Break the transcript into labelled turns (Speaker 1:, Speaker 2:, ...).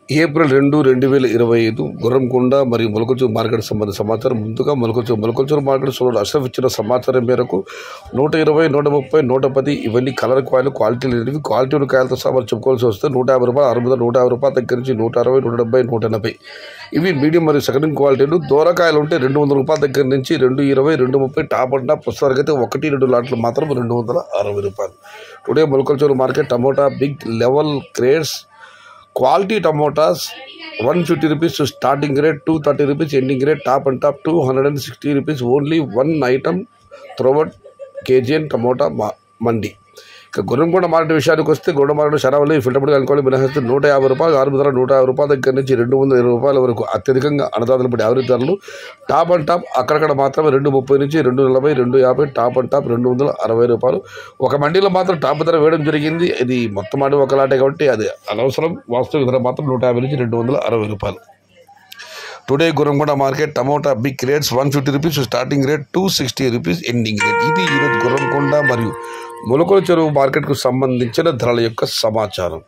Speaker 1: April 2, 2025 Gurramkonda మరియు Molakalchuru market సంబంధించిన సమాచారం. ముందుగా మొలకల్చూరు మార్కెట్ సోదరుడు అష్రఫ్ ఇచ్చిన సమాచారం మేరకు 120, 130, 110 ఇవన్నీ కలర్ కాయలు క్వాలిటీ లేనివి. క్వాలిటీ ఉన్న కాయలతో సహా చెప్పుకోవాల్సి వస్తే 150 రూపాయలు, 160, 150 దగ్గర నుంచి 160, 170, 180 ఇవి మీడియం మరియు సెకండ్ క్వాలిటీలు. దూరకాయలు ఉంటే 200 రూపాయల దగ్గర నుంచి 220, 230 టాప్ అండ్ టాప్. ప్రస్తుతానికి అయితే 1-2 లాట్లు మాత్రం 260 రూపాయలు. Today Molakalchuru market tomato big level grades quality tomatoes 150 rupees starting rate, 230 rupees ending rate, top and top 260 rupees. Only one item throughout KGN tomato మండి. ఇక గుర్రంకొండ మార్కెట్ విషయానికి వస్తే గుర్రం మార్కెట్ శరావళి ఫిల్టర్బుల్ అనుకోవాలి మినహాయిస్తే 150 రూపాయలు, ఆరు ధర 150 రూపాయల దగ్గర నుంచి 220 రూపాయల వరకు అత్యధికంగా అన్నదాతలు పడి యావరేజ్ ధరలు. టాప్ అండ్ టాప్ అక్కడక్కడ మాత్రమే 230 నుంచి 240, 250, టాప్ అండ్ టాప్ 260 రూపాయలు. ఒక మండీలో మాత్రం టాప్ ధర వేయడం జరిగింది. ఇది మొత్తం మండి ఒకలాంటి కాబట్టి అది అనవసరం. వాస్తవిక ధర మాత్రం 150 నుంచి 260 రూపాయలు. Today Gurramkonda market tomato big rates 150 rupees starting rate, 260 rupees ending rate. ఇది ఈరోజు గుర్రంకొండ మరియు మొలకల్చూరు మార్కెట్కు సంబంధించిన ధరల యొక్క సమాచారం.